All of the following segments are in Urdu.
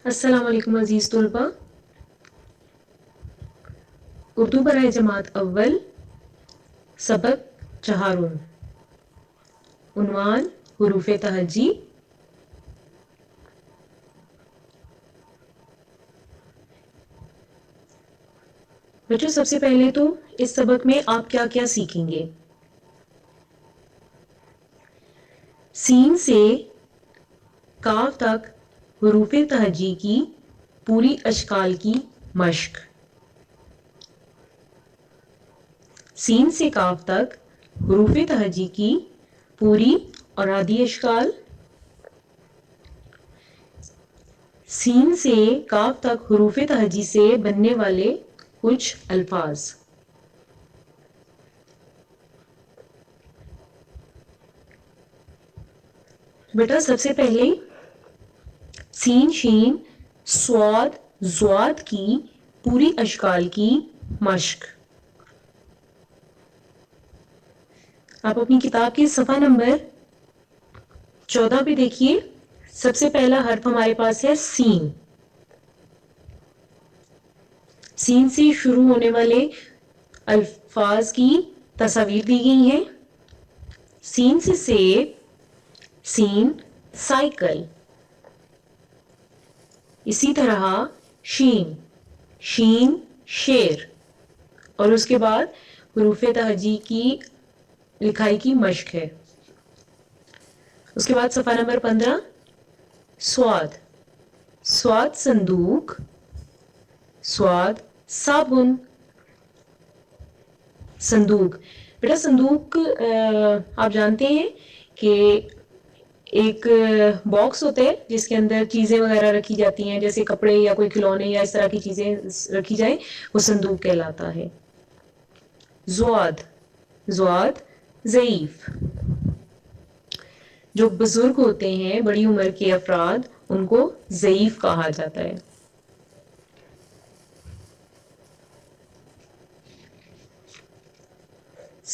السلام علیکم عزیز طلبہ، اردو برائے جماعت اول، سبق چہارم، عنوان حروف تہجی۔ بچوں سب سے پہلے تو اس سبق میں آپ کیا کیا سیکھیں گے؟ سین سے کاف تک حروف تہجی کی پوری اشکال کی مشق۔ سین سے کاف تک حروف تہجی کی پوری اور آدھی اشکال۔ سین سے کاف تک حروف تہجی سے بننے والے کچھ الفاظ۔ بیٹا سب سے پہلے سین شین صاد ضاد کی پوری اشکال کی مشق۔ آپ اپنی کتاب کے صفحہ نمبر 14 پہ دیکھیے، سب سے پہلا حرف ہمارے پاس ہے سین۔ سین سے شروع ہونے والے الفاظ کی تصاویر دی گئی ہیں۔ سین سے سیب، سین سائیکل۔ اسی طرح شین، شین شیر، اور اس کے بعد حروف تہجی کی لکھائی کی مشق ہے۔ اس کے بعد صفحہ نمبر 15 سواد، سواد صندوق، سواد صابن۔ صندوق، بیٹا صندوق آپ جانتے ہیں کہ ایک باکس ہوتا ہے جس کے اندر چیزیں وغیرہ رکھی جاتی ہیں، جیسے کپڑے یا کوئی کھلونے یا اس طرح کی چیزیں رکھی جائیں، وہ صندوق کہلاتا ہے۔ زواد، زواد ضعیف۔ جو بزرگ ہوتے ہیں، بڑی عمر کے افراد، ان کو ضعیف کہا جاتا ہے۔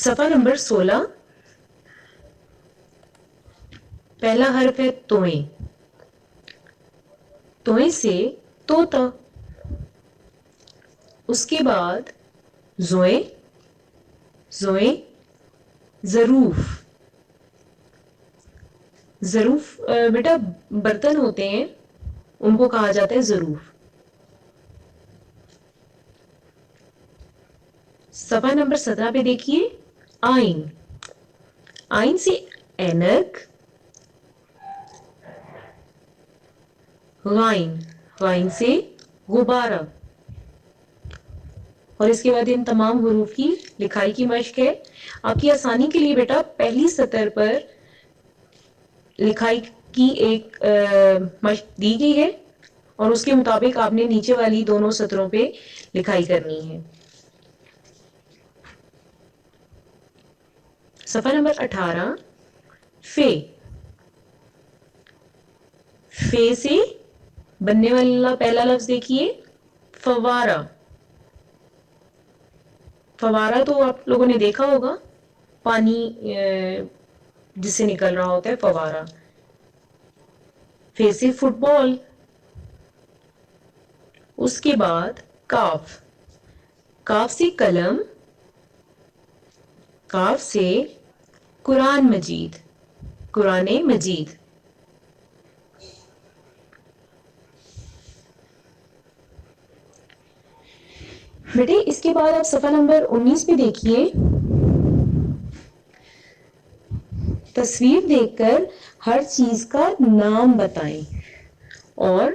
صفحہ نمبر 16 پہلا حرف ہے توئیں۔ توئیں سے طوطا۔ اس کے بعد زوئیں، زوئیں ظروف۔ ظروف بیٹا برتن ہوتے ہیں، ان کو کہا جاتا ہے ظروف۔ صفحہ نمبر 17 پہ دیکھیے آئین۔ آئین سے اینک، غائن، غائن سے غبارہ۔ اور اس کے بعد ان تمام حروف کی لکھائی کی مشق ہے۔ آپ کی آسانی کے لیے بیٹا پہلی سطر پر لکھائی کی ایک مشق دی گئی ہے، اور اس کے مطابق آپ نے نیچے والی دونوں سطروں پہ لکھائی کرنی ہے۔ صفحہ نمبر 18 فے۔ فے سے بننے والا پہلا لفظ دیکھیے فوارہ۔ فوارہ تو آپ لوگوں نے دیکھا ہوگا، پانی جس سے نکل رہا ہوتا ہے، فوارہ۔ فے سے فٹ بال۔ اس کے بعد کاف۔ کاف سے قلم، کاف سے قرآن مجید، قرآن مجید۔ بیٹے اس کے بعد آپ صفحہ نمبر 19 پہ دیکھیے، تصویر دیکھ کر ہر چیز کا نام بتائیں، اور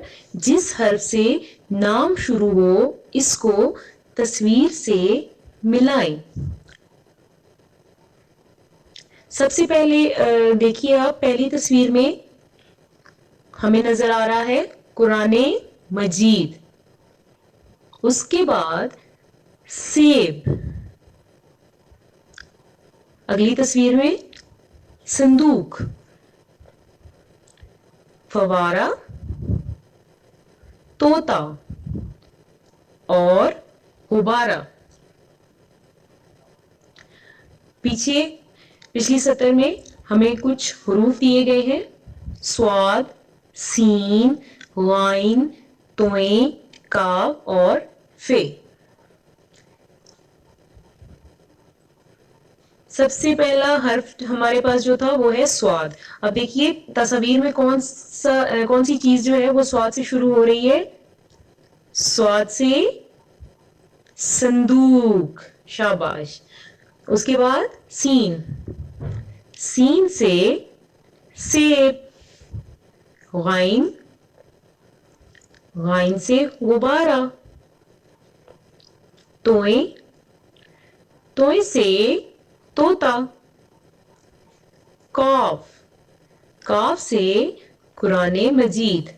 جس حرف سے نام شروع ہو اس کو تصویر سے ملائیں۔ سب سے پہلے دیکھیے آپ، پہلی تصویر میں ہمیں نظر آ رہا ہے قرآن مجید۔ اس کے بعد سیب۔ اگلی تصویر میں صندوق، فوارہ، طوطا اور غبارہ۔ پچھلی سطر میں ہمیں کچھ حروف دیے گئے ہیں، صاد، سین، غائن، توئیں، کاف اور فے. سب سے پہلا حرف ہمارے پاس جو تھا وہ ہے سواد. اب دیکھیے تصاویر میں کون سی چیز جو ہے وہ سواد سے شروع ہو رہی ہے؟ سواد سے صندوق. شاباش. اس کے بعد سین. سین سے سیب. غائن. غائن سے غبارہ. توئیں. توئیں سے طوطا. قاف. قاف سے قرآن مجید.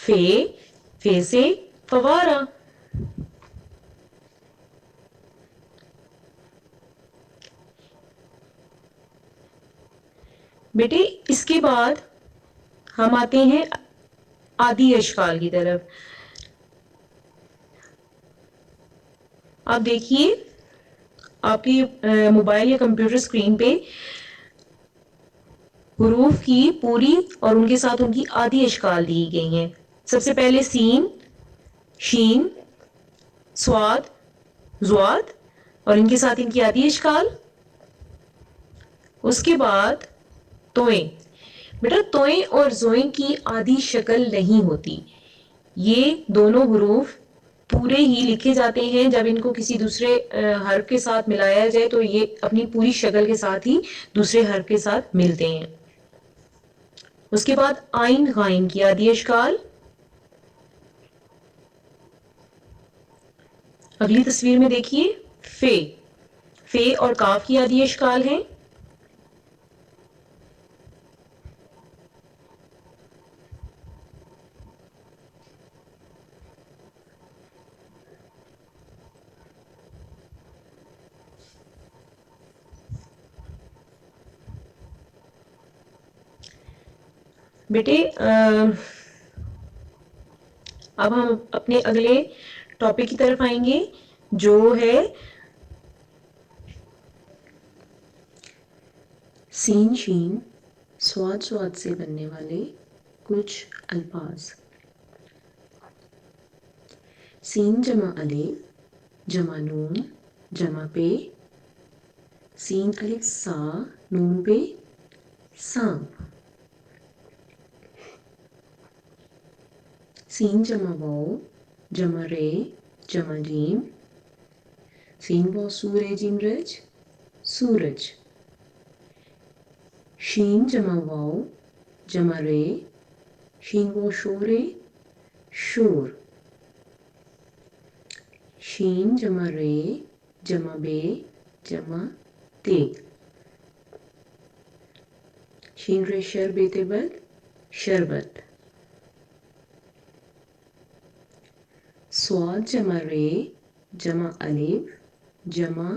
فے. فے سے فوارہ. بیٹے اس کے بعد ہم آتے ہیں آدی اشکال کی طرف. آپ دیکھیے آپ کی موبائل یا کمپیوٹر اسکرین پہ حروف کی پوری اور ان کے ساتھ ان کی آدھی اشکال دی گئی ہیں. سب سے پہلے سین، شین، سواد، زواد اور ان کے ساتھ ان کی آدھی اشکال. اس کے بعد توئیں. بیٹا توئیں اور زوئیں کی آدھی شکل نہیں ہوتی. یہ دونوں حروف پورے ہی لکھے جاتے ہیں. جب ان کو کسی دوسرے حرف کے ساتھ ملایا جائے تو یہ اپنی پوری شکل کے ساتھ ہی دوسرے حرف کے ساتھ ملتے ہیں. اس کے بعد آئین غائن کی آدھی اشکال. اگلی تصویر میں دیکھیے فے. فے اور کاف کی آدھی اشکال ہیں. بیٹے اب ہم اپنے اگلے ٹاپک کی طرف آئیں گے جو ہے سین شین سواد سواد سے بننے والے کچھ الفاظ. سین جمع الف جمع نون جمع پہ. سین الف سا نون پہ سانپ. سین جمع واو جمع رے جمع جیم. سین واو سورے جیم رج سورج. شین جمع واو جمع رے شین واو شورے شور. شین جمع رے جمع بے جمع تے. شین رے شر بے تے بد شربت. سواد جمع رے جمع الف جمع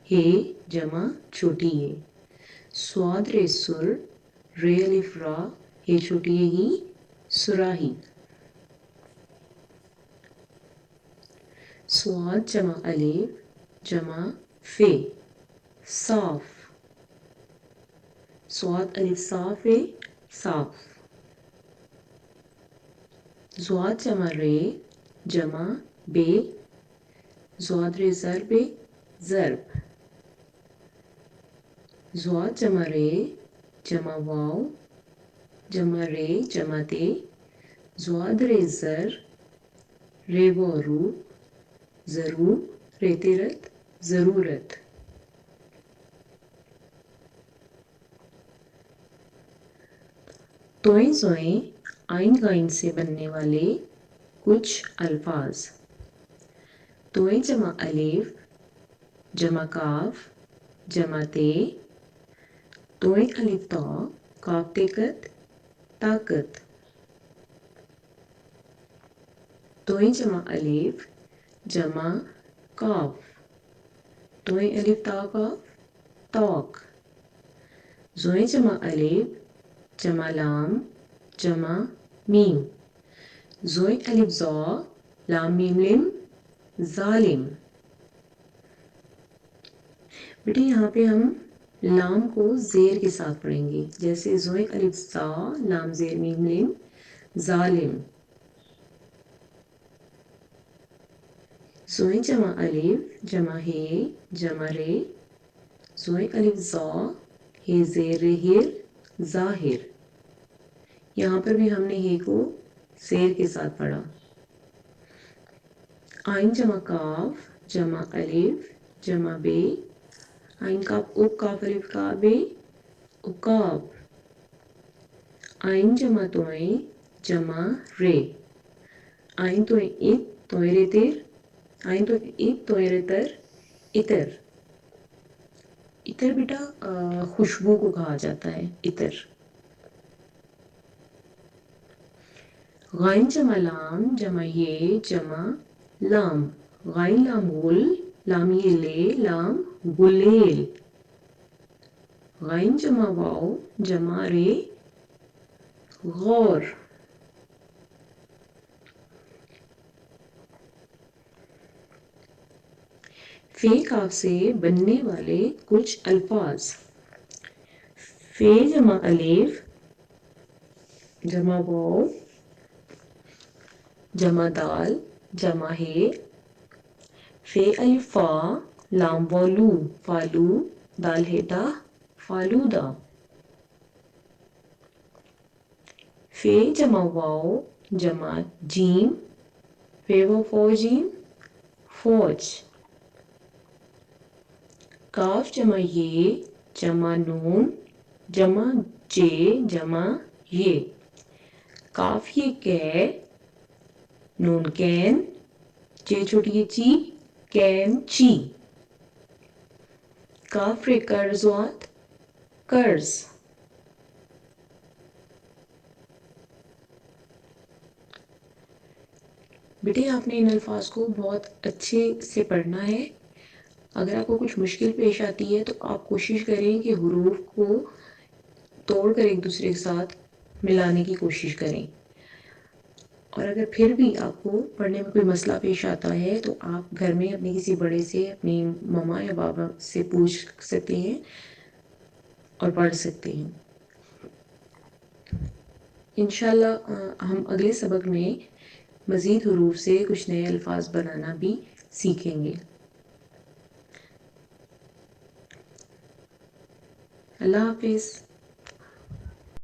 ہے جمع چھوٹی ہے. سواد رے سر رے الف را ہے چھوٹی ہے ہی سراہی. سواد جمع الف جمع فے صاف. سواد الف صاف ہے صاف. زواد جمع رے جمع بے زواد رے ضرب ضرب. زواد جمع رے جمع واو جمع رے جمع تے. زواد رے زر رے و رو ضرور رے تے رت ضرورت. توئیں زوئیں آئین غائن سے بننے والے کچھ الفاظ. توئیں جمع الف جمع کاف جمع تے. توئیں الف تا کاف تے کت طاقت. توئیں جمع الف جمع کاف. توئیں الف تا کاف طاق. زوئیں جمع الف جمع لام جمع میم. زوئیں الف زا لام میم لم ظالم. بیٹے یہاں پہ ہم لام کو زیر کے ساتھ پڑھیں گے، جیسے زوئے الف زا، لام زیر میم لم، ظالم. زوئے جمع الف جمع ہے جمع رے، زوئے الف زا، ہے زیر ہر، ظاہر. یہاں پر بھی ہم نے ہے کو زیر کے ساتھ پڑھا. عین جمع کاف جمع الف جمع بے، عین کاف اک کاف الف کا بے، اکاب. عین جمع توئیں جمع رے، عین توئیں ات توئیں رے تر، عین توئیں ات توئیں رے تر، اتر. اتر بیٹا خوشبو کو کہا جاتا ہے، اتر. غین جمع لام جمع یہ جمع لام، غین لام غل، لام یہ لے، لام غلیل. غین جمع واو جمع رے، غور. فے کاف سے بننے والے کچھ الفاظ. فے جمع الف جمع واو جمع دال جمع ہے، فے الف فا، لام والو فالو، دال ہیٹا فالودہ. فے جمع واو جمع جیم، فے واو فو جیم فوج. کاف جمع یہ جمع نون جمع جے جمع یہ، کاف یہ کہ، نون کین، چے چھوٹی یہ چی، کین چی. کاف رے کرزوات قرض. بیٹے آپ نے ان الفاظ کو بہت اچھے سے پڑھنا ہے. اگر آپ کو کچھ مشکل پیش آتی ہے تو آپ کوشش کریں کہ حروف کو توڑ کر ایک دوسرے کے ساتھ ملانے کی کوشش کریں. اور اگر پھر بھی آپ کو پڑھنے میں کوئی مسئلہ پیش آتا ہے تو آپ گھر میں اپنے کسی بڑے سے، اپنی مما یا بابا سے پوچھ سکتے ہیں اور پڑھ سکتے ہیں. انشاءاللہ ہم اگلے سبق میں مزید حروف سے کچھ نئے الفاظ بنانا بھی سیکھیں گے. اللہ حافظ.